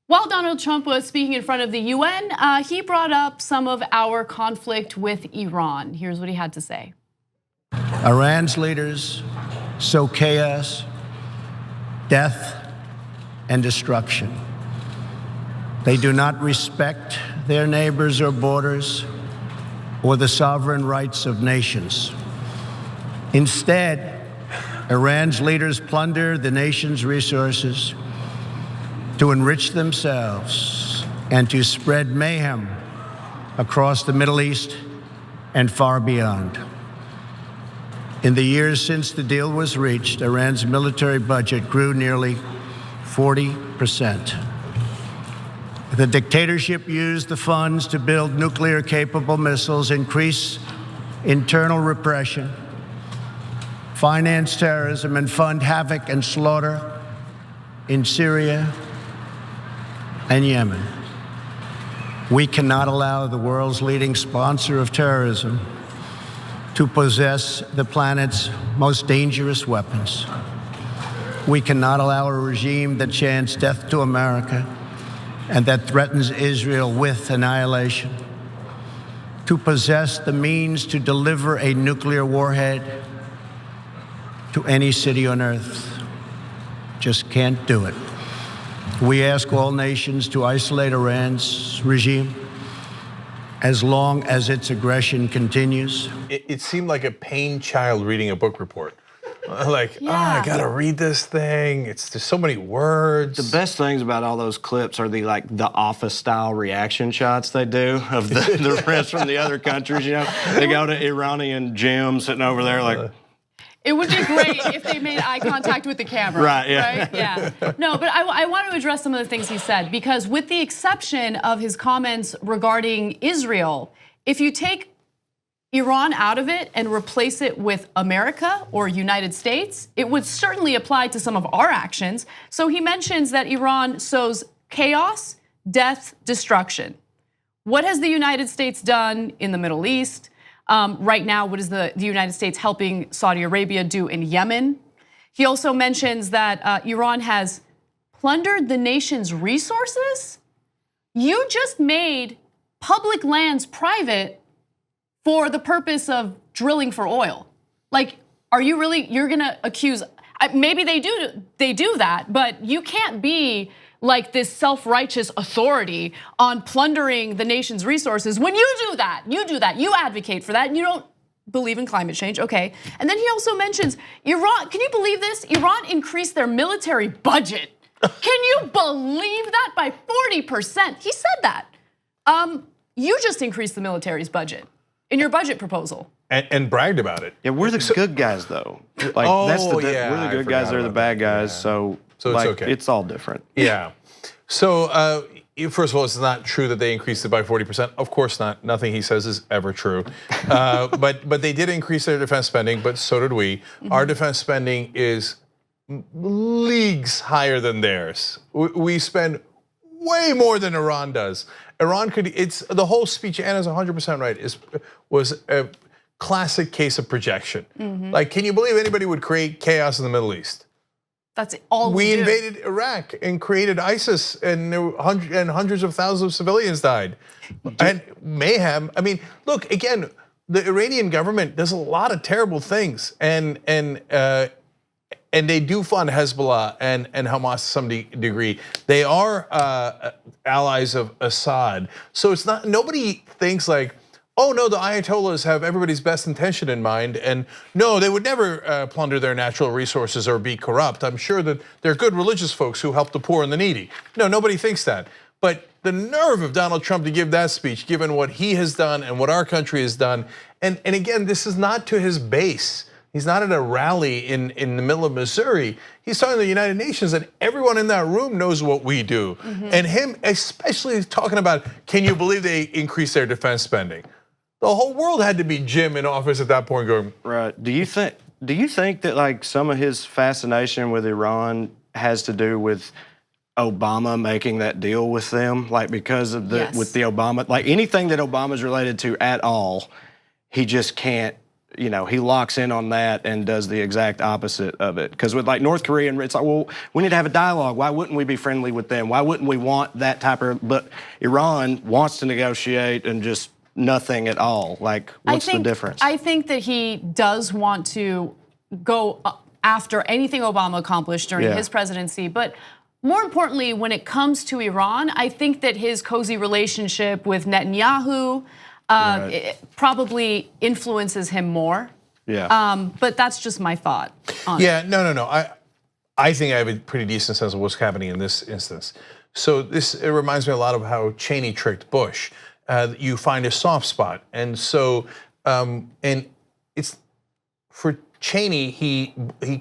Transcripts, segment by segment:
While Donald Trump was speaking in front of the UN, he brought up some of our conflict with Iran. Here's what he had to say. Iran's leaders sow chaos, death, and destruction. They do not respect their neighbors or borders or the sovereign rights of nations. Instead, Iran's leaders plunder the nation's resources to enrich themselves and to spread mayhem across the Middle East and far beyond. In the years since the deal was reached, Iran's military budget grew nearly 40%. The dictatorship used the funds to build nuclear-capable missiles, increase internal repression, finance terrorism, and fund havoc and slaughter in Syria and Yemen. We cannot allow the world's leading sponsor of terrorism to possess the planet's most dangerous weapons. We cannot allow a regime that chants death to America and that threatens Israel with annihilation to possess the means to deliver a nuclear warhead to any city on earth. Just can't do it. We ask all nations to isolate Iran's regime as long as its aggression continues. It seemed like a pain child reading a book report. Like, Yeah. I gotta read this thing. There's so many words. The best things about all those clips are the Office style reaction shots they do of the rest from the other countries. You know, they go to Iranian Jim sitting over there like. It would be great if they made eye contact with the camera. Right, yeah. Right? Yeah. No, but I want to address some of the things he said, because with the exception of his comments regarding Israel, if you take Iran out of it and replace it with America or United States, it would certainly apply to some of our actions. So he mentions that Iran sows chaos, death, destruction. What has the United States done in the Middle East? Right now, what is the United States helping Saudi Arabia do in Yemen? He also mentions that Iran has plundered the nation's resources. You just made public lands private for the purpose of drilling for oil. Like, are you really, you're gonna accuse, maybe they do that, but you can't be like this self-righteous authority on plundering the nation's resources when you do that, you advocate for that, and you don't believe in climate change, okay. And then he also mentions Iran, can you believe this? Iran increased their military budget. Can you believe that? By 40%, he said that. You just increased the military's budget in your budget proposal. And bragged about it. Yeah, we're the good guys though. Like that's the we're the good guys, they're the bad guys. Yeah. So it's like, okay. It's all different. Yeah. So first of all, it's not true that they increased it by 40%. Of course not. Nothing he says is ever true. But they did increase their defense spending, but so did we. Our defense spending is leagues higher than theirs. We spend way more than Iran does. Iran could, it's the whole speech, Anna's 100% right, was a classic case of projection. Like, can you believe anybody would create chaos in the Middle East? That's all we do. Invaded Iraq and created ISIS, and there were hundreds of thousands of civilians died. And mayhem. I mean, look, again, the Iranian government does a lot of terrible things, and they do fund Hezbollah and Hamas to some degree. They are allies of Assad. So it's not, nobody thinks like, oh no, the Ayatollahs have everybody's best intention in mind, and no, they would never plunder their natural resources or be corrupt. I'm sure that they're good religious folks who help the poor and the needy. No, nobody thinks that. But the nerve of Donald Trump to give that speech, given what he has done and what our country has done, and again, this is not to his base. He's not at a rally in the middle of Missouri. He's talking to the United Nations, and everyone in that room knows what we do. And him especially talking about, can you believe they increased their defense spending? The whole world had to be Jim in office at that point going. Right, do you think that like some of his fascination with Iran has to do with Obama making that deal with them? Like because of with the Obama, like anything that Obama's related to at all, he just can't he locks in on that and does the exact opposite of it. Because with like North Korea, it's like, well, we need to have a dialogue. Why wouldn't we be friendly with them? Why wouldn't we want that type of? But Iran wants to negotiate and just nothing at all. Like, what's the difference? I think that he does want to go after anything Obama accomplished during his presidency, but more importantly, when it comes to Iran, I think that his cozy relationship with Netanyahu it probably influences him more. Yeah. But that's just my thought on it. No. I think I have a pretty decent sense of what's happening in this instance. So it reminds me a lot of how Cheney tricked Bush. You find a soft spot, and so and it's for Cheney. He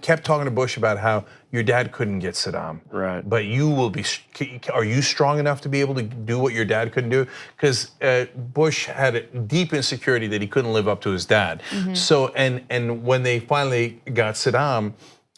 kept talking to Bush about how your dad couldn't get Saddam, right? But you will be. Are you strong enough to be able to do what your dad couldn't do? Because Bush had a deep insecurity that he couldn't live up to his dad. So and when they finally got Saddam,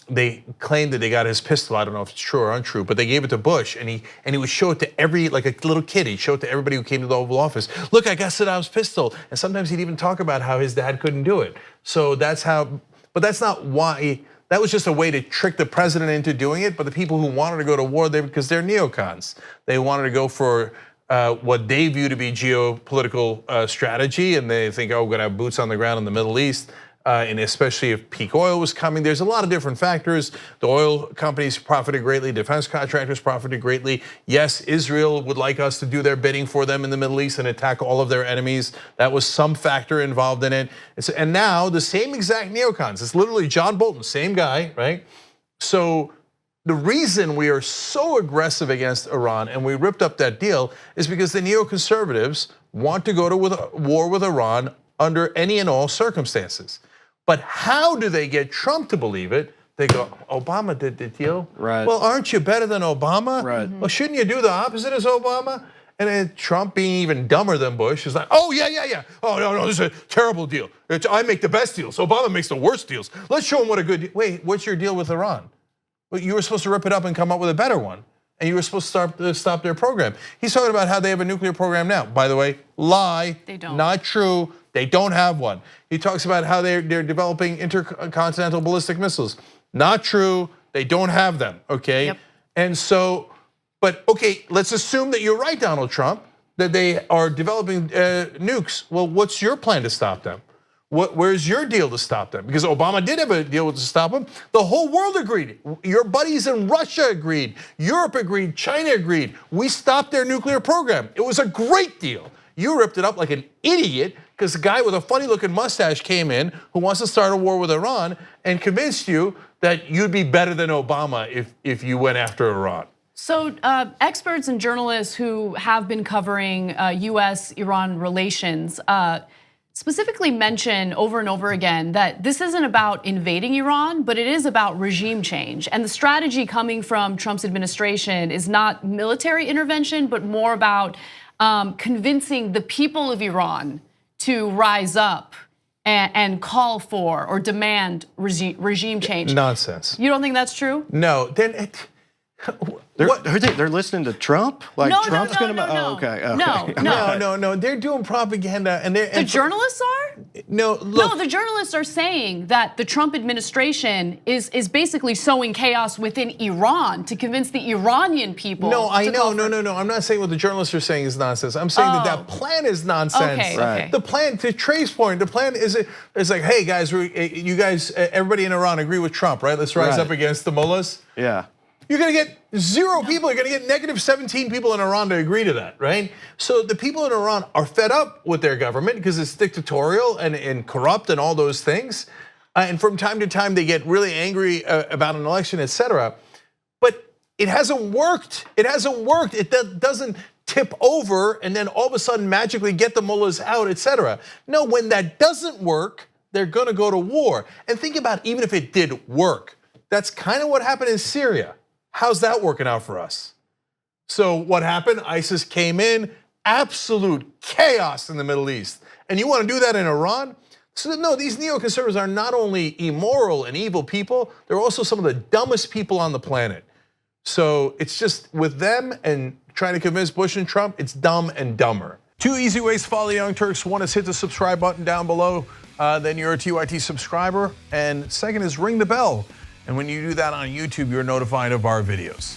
they claimed that they got his pistol. I don't know if it's true or untrue, but they gave it to Bush, and he would show it to like a little kid. He'd show it to everybody who came to the Oval Office. Look, I got Saddam's pistol. And sometimes he'd even talk about how his dad couldn't do it. So that's how. But that's not why. That was just a way to trick the president into doing it. But the people who wanted to go to war, because they're neocons, they wanted to go for what they view to be geopolitical strategy, and they think, oh, we're gonna have boots on the ground in the Middle East. And especially if peak oil was coming, there's a lot of different factors. The oil companies profited greatly, defense contractors profited greatly. Yes, Israel would like us to do their bidding for them in the Middle East and attack all of their enemies. That was some factor involved in it. And now the same exact neocons, it's literally John Bolton, same guy, right? So the reason we are so aggressive against Iran and we ripped up that deal is because the neoconservatives want to go to war with Iran under any and all circumstances. But how do they get Trump to believe it? They go, Obama did the deal. Right. Well, aren't you better than Obama? Right. Well, shouldn't you do the opposite as Obama? And then Trump, being even dumber than Bush, is like, oh, yeah. Oh, no, this is a terrible deal. I make the best deals. Obama makes the worst deals. Let's show him what a good deal. Wait, what's your deal with Iran? Well, you were supposed to rip it up and come up with a better one. And you were supposed to stop their program. He's talking about how they have a nuclear program now. By the way, lie. They don't. Not true. They don't have one. He talks about how they're developing intercontinental ballistic missiles. Not true. They don't have them, okay? Yep. And so, but okay, let's assume that you're right, Donald Trump, that they are developing nukes. Well, what's your plan to stop them? Where's your deal to stop them? Because Obama did have a deal to stop them. The whole world agreed. Your buddies in Russia agreed. Europe agreed. China agreed. We stopped their nuclear program. It was a great deal. You ripped it up like an idiot because the guy with a funny looking mustache came in who wants to start a war with Iran and convinced you that you'd be better than Obama if you went after Iran. So experts and journalists who have been covering US-Iran relations specifically mention over and over again that this isn't about invading Iran, but it is about regime change. And the strategy coming from Trump's administration is not military intervention, but more about convincing the people of Iran to rise up and call for or demand regime change. Nonsense. You don't think that's true? No, then They're listening to Trump? Like No, Trump's no, gonna? no. Oh, okay. No. They're doing propaganda, and The journalists are? No, look. No, the journalists are saying that the Trump administration is basically sowing chaos within Iran to convince the Iranian people. No, I to know. call for- No. I'm not saying what the journalists are saying is nonsense. I'm saying that plan is nonsense. Okay, Right. okay. The plan, to Trae's point, the plan is like, hey guys, you guys, everybody in Iran agree with Trump, right? Let's rise Right. up against the mullahs. Yeah. You're gonna get 0 people. You're gonna get negative 17 people in Iran to agree to that, right? So the people in Iran are fed up with their government because it's dictatorial and corrupt and all those things. And from time to time, they get really angry about an election, etc. But it hasn't worked. It hasn't worked. It doesn't tip over and then all of a sudden magically get the mullahs out, etc. No, when that doesn't work, they're gonna go to war. And think about even if it did work, that's kind of what happened in Syria. How's that working out for us? So what happened? ISIS came in, absolute chaos in the Middle East. And you want to do that in Iran? So no, these neoconservatives are not only immoral and evil people, they're also some of the dumbest people on the planet. So it's just with them and trying to convince Bush and Trump, it's dumb and dumber. 2 easy ways to follow the Young Turks. One is hit the subscribe button down below. Then you're a TYT subscriber. And second is ring the bell. And when you do that on YouTube, you're notified of our videos.